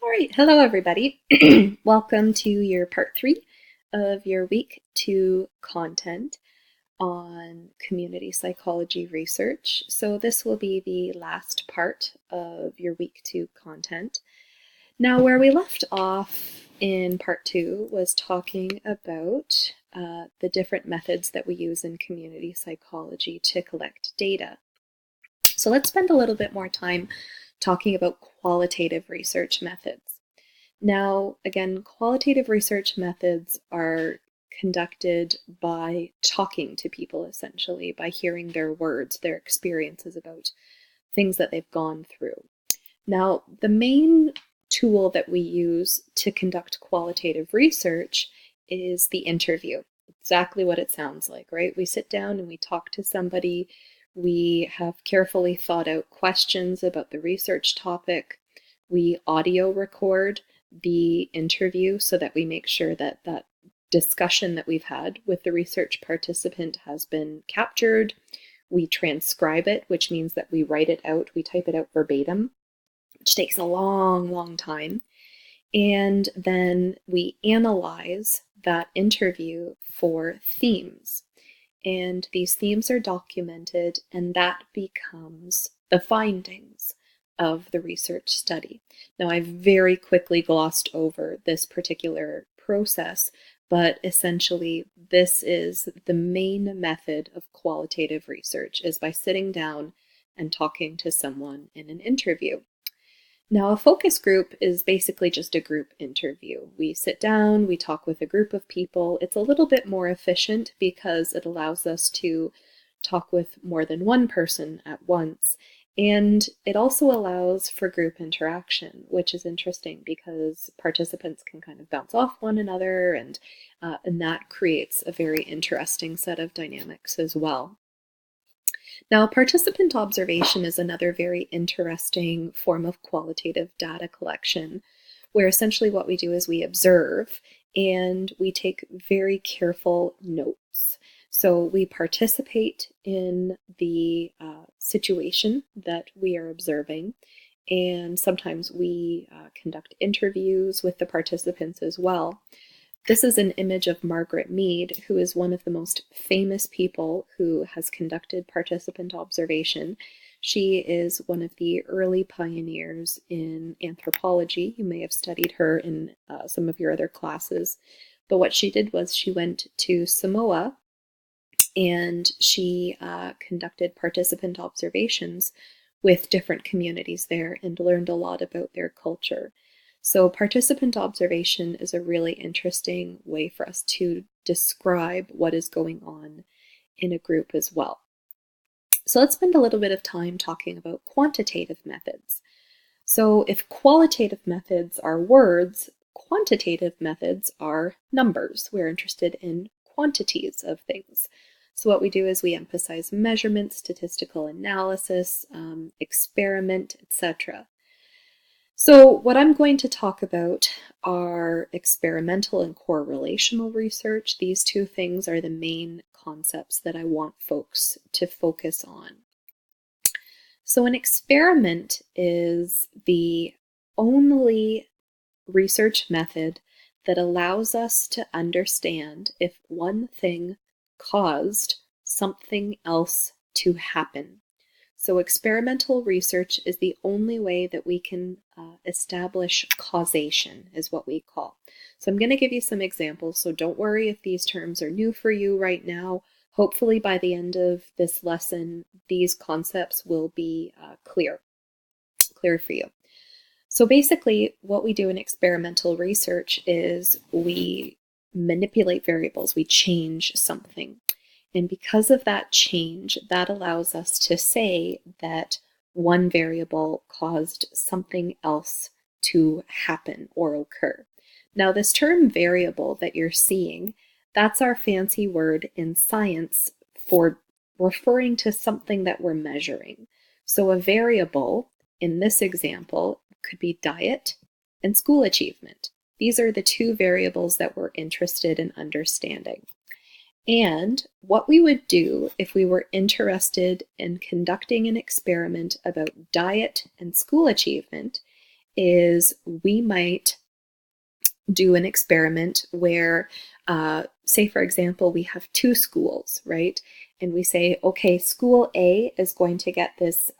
All right, hello everybody. Welcome to your part 3 of your week 2 content on community psychology research. So this will be the last part of your week 2 content. Now, where we left off in part 2 was talking about the different methods that we use in community psychology to collect data. So let's spend a little bit more time talking about qualitative research methods. Now, again, qualitative research methods are conducted by talking to people, essentially, by hearing their words, their experiences about things that they've gone through. Now, the main tool that we use to conduct qualitative research is the interview. Exactly what it sounds like, right? We sit down and we talk to somebody. We have carefully thought out questions about the research topic. We audio record the interview so that we make sure that that discussion that we've had with the research participant has been captured. We transcribe it, which means that we write it out, we type it out verbatim, which takes a long time. And then we analyze that interview for themes. And these themes are documented, and that becomes the findings of the research study. Now, I've very quickly glossed over this particular process, but essentially this is the main method of qualitative research, is by sitting down and talking to someone in an interview. Now, a focus group is basically just a group interview. We sit down, we talk with a group of people. It's a little bit more efficient because it allows us to talk with more than one person at once. And it also allows for group interaction, which is interesting because participants can kind of bounce off one another, and that creates a very interesting set of dynamics as well. Now, participant observation is another very interesting form of qualitative data collection, where essentially what we do is we observe and we take very careful notes. So we participate in the situation that we are observing, and sometimes we conduct interviews with the participants as well. This is an image of Margaret Mead, who is one of the most famous people who has conducted participant observation. She is one of the early pioneers in anthropology. You may have studied her in some of your other classes. But what she did was she went to Samoa and she conducted participant observations with different communities there and learned a lot about their culture. So participant observation is a really interesting way for us to describe what is going on in a group as well. So let's spend a little bit of time talking about quantitative methods. So if qualitative methods are words, quantitative methods are numbers. We're interested in quantities of things. So what we do is we emphasize measurement, statistical analysis, experiment, etc. So what I'm going to talk about are experimental and correlational research. These two things are the main concepts that I want folks to focus on. So an experiment is the only research method that allows us to understand if one thing caused something else to happen. So experimental research is the only way that we can establish causation, is what we call. So I'm going to give you some examples, so don't worry if these terms are new for you right now. Hopefully by the end of this lesson, these concepts will be clear for you. So basically what we do in experimental research is we manipulate variables, we change something. And because of that change, that allows us to say that one variable caused something else to happen or occur. Now, this term variable that you're seeing, that's our fancy word in science for referring to something that we're measuring. So a variable, in this example, could be diet and school achievement. These are the two variables that we're interested in understanding. And what we would do if we were interested in conducting an experiment about diet and school achievement is we might do an experiment where, say, for example, we have two schools, right? And we say, okay, school A is going to get this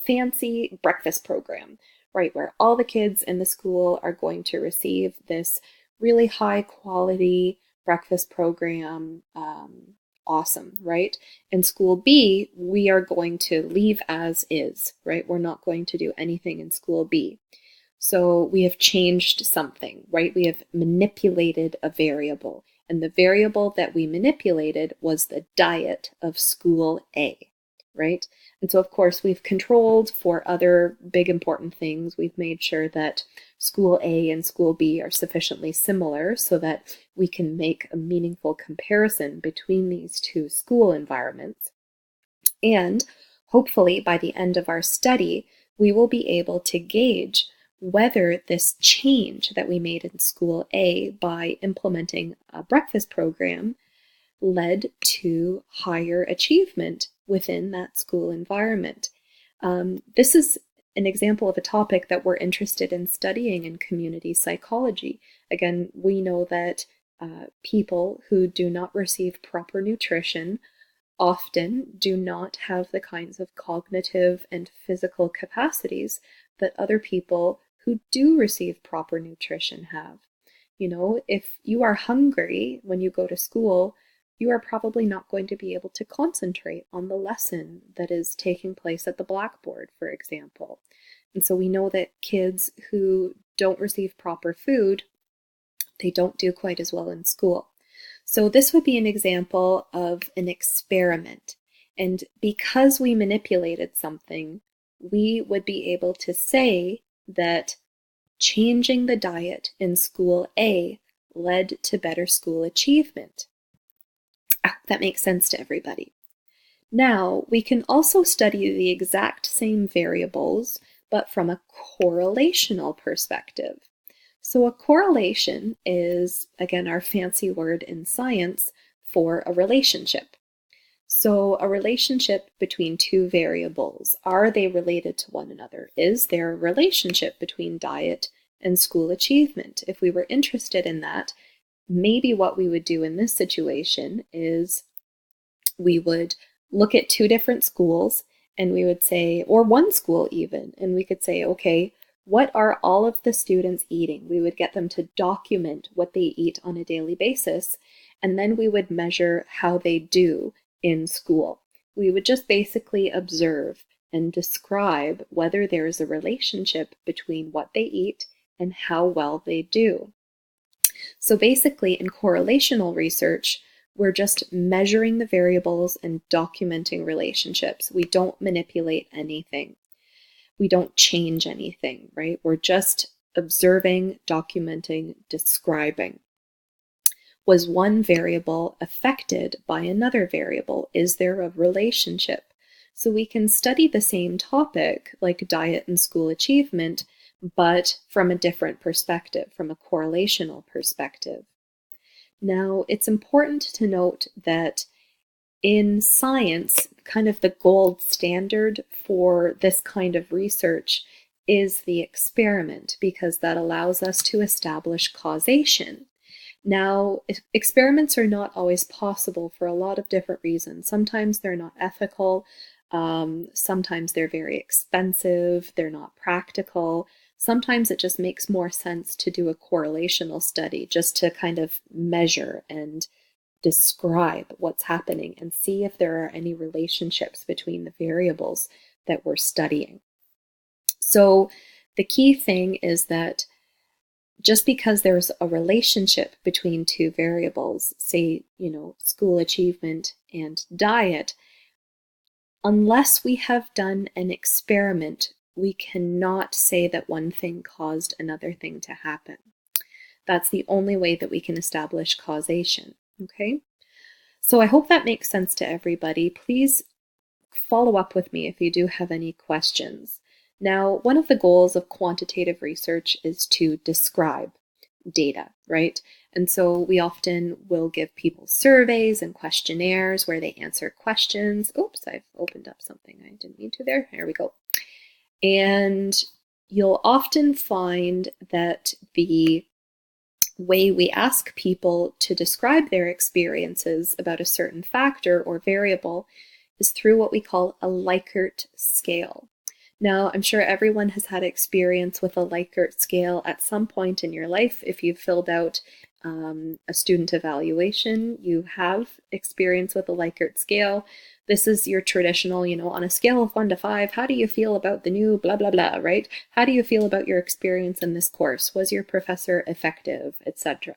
fancy breakfast program, right? Where all the kids in the school are going to receive this really high quality breakfast program. Awesome, right? And school B, we are going to leave as is, right? We're not going to do anything in school B. So we have changed something, right? We have manipulated a variable. And the variable that we manipulated was the diet of school A, right? And so, of course, we've controlled for other big important things. We've made sure that school A and school B are sufficiently similar so that we can make a meaningful comparison between these two school environments. And hopefully, by the end of our study, we will be able to gauge whether this change that we made in school A by implementing a breakfast program led to higher achievement within that school environment. This is an example of a topic that we're interested in studying in community psychology. Again, we know that people who do not receive proper nutrition often do not have the kinds of cognitive and physical capacities that other people who do receive proper nutrition have. You know, if you are hungry when you go to school, you are probably not going to be able to concentrate on the lesson that is taking place at the blackboard, for example. And so we know that kids who don't receive proper food, they don't do quite as well in school. So this would be an example of an experiment. And because we manipulated something, we would be able to say that changing the diet in school A led to better school achievement. That makes sense to everybody. Now, we can also study the exact same variables, but from a correlational perspective. So a correlation is, again, our fancy word in science for a relationship. So a relationship between two variables, are they related to one another? Is there a relationship between diet and school achievement? If we were interested in that, maybe what we would do in this situation is we would look at two different schools and we would say, or one school even, and we could say, okay, what are all of the students eating? We would get them to document what they eat on a daily basis, and then we would measure how they do in school. We would just basically observe and describe whether there is a relationship between what they eat and how well they do. So basically, in correlational research, we're just measuring the variables and documenting relationships. We don't manipulate anything. We don't change anything, right? We're just observing, documenting, describing. Was one variable affected by another variable? Is there a relationship? So we can study the same topic, like diet and school achievement, but from a different perspective, from a correlational perspective. Now, it's important to note that in science, kind of the gold standard for this kind of research is the experiment, because that allows us to establish causation. Now, experiments are not always possible for a lot of different reasons. Sometimes they're not ethical, sometimes they're very expensive, they're not practical. Sometimes it just makes more sense to do a correlational study just to kind of measure and describe what's happening and see if there are any relationships between the variables that we're studying. So the key thing is that just because there's a relationship between two variables, say, school achievement and diet, unless we have done an experiment, we cannot say that one thing caused another thing to happen. That's the only way that we can establish causation, okay? So I hope that makes sense to everybody. Please follow up with me if you do have any questions. Now, one of the goals of quantitative research is to describe data, right? And so we often will give people surveys and questionnaires where they answer questions. Oops, I've opened up something I didn't mean to there. There we go. And you'll often find that the way we ask people to describe their experiences about a certain factor or variable is through what we call a Likert scale. Now, I'm sure everyone has had experience with a Likert scale at some point in your life. If you've filled out a student evaluation, you have experience with a Likert scale. This is your traditional, on a scale of 1 to 5, how do you feel about the new blah, blah, blah, right? How do you feel about your experience in this course? Was your professor effective, etc.?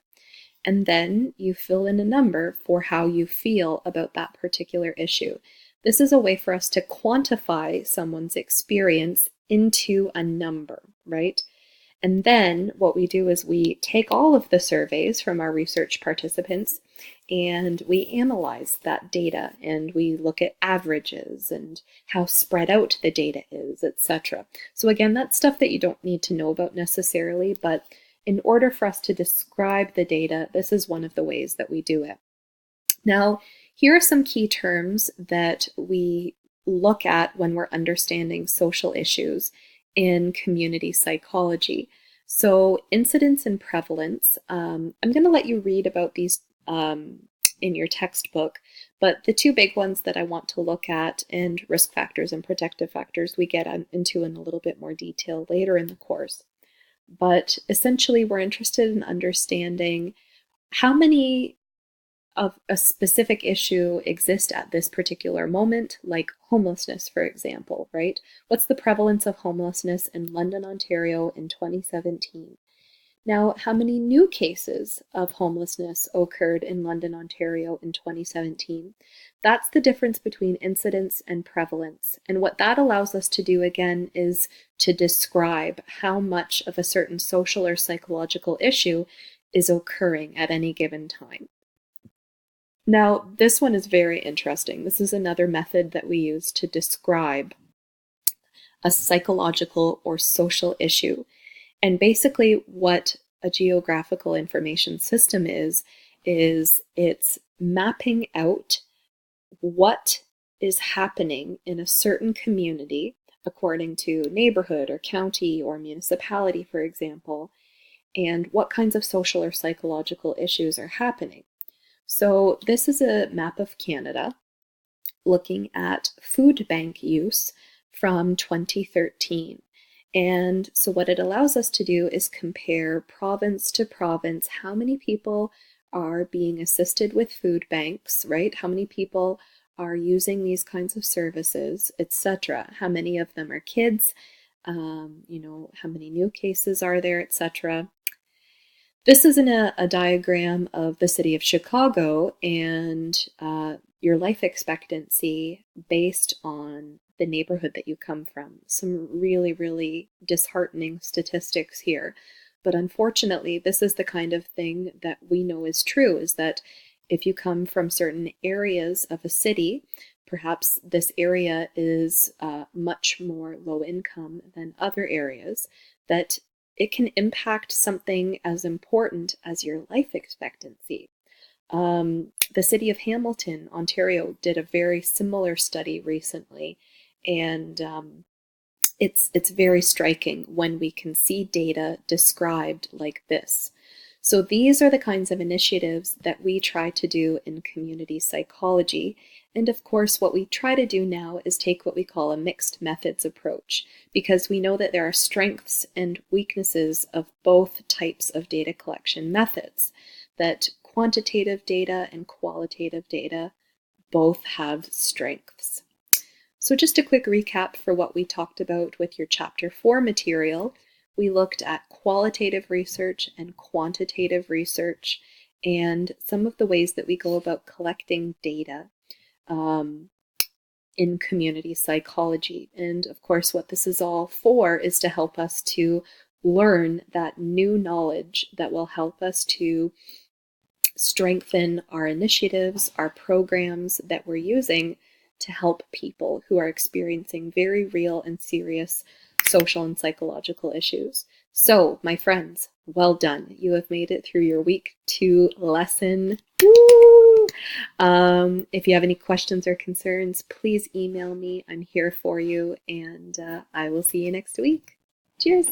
And then you fill in a number for how you feel about that particular issue. This is a way for us to quantify someone's experience into a number, right? And then what we do is we take all of the surveys from our research participants and we analyze that data, and we look at averages and how spread out the data is, etc. So again, that's stuff that you don't need to know about necessarily, but in order for us to describe the data, this is one of the ways that we do it. Now, here are some key terms that we look at when we're understanding social issues in community psychology. So incidence and prevalence, I'm going to let you read about these in your textbook, but the two big ones that I want to look at, and risk factors and protective factors, we get into in a little bit more detail later in the course. But essentially, we're interested in understanding how many of a specific issue exist at this particular moment, like homelessness, for example, right? What's the prevalence of homelessness in London, Ontario in 2017? Now, how many new cases of homelessness occurred in London, Ontario in 2017? That's the difference between incidence and prevalence. And what that allows us to do, again, is to describe how much of a certain social or psychological issue is occurring at any given time. Now, this one is very interesting. This is another method that we use to describe a psychological or social issue. And basically what a geographical information system is it's mapping out what is happening in a certain community according to neighborhood or county or municipality, for example, and what kinds of social or psychological issues are happening. So this is a map of Canada looking at food bank use from 2013. And so what it allows us to do is compare province to province, how many people are being assisted with food banks, right? How many people are using these kinds of services, etc. How many of them are kids? How many new cases are there, etc. This is in a diagram of the city of Chicago and your life expectancy based on the neighborhood that you come from. Some really, really disheartening statistics here. But unfortunately, this is the kind of thing that we know is true, is that if you come from certain areas of a city, perhaps this area is much more low income than other areas, that it can impact something as important as your life expectancy. The city of Hamilton, Ontario, did a very similar study recently, and it's very striking when we can see data described like this. So these are the kinds of initiatives that we try to do in community psychology. And of course, what we try to do now is take what we call a mixed methods approach, because we know that there are strengths and weaknesses of both types of data collection methods, that quantitative data and qualitative data both have strengths. So just a quick recap for what we talked about with your Chapter 4 material. We looked at qualitative research and quantitative research and some of the ways that we go about collecting data in community psychology. And of course, what this is all for is to help us to learn that new knowledge that will help us to strengthen our initiatives, our programs that we're using to help people who are experiencing very real and serious social and psychological issues. So, my friends, well done. You have made it through your week 2 lesson. Woo! If you have any questions or concerns, please email me. I'm here for you, and I will see you next week. Cheers!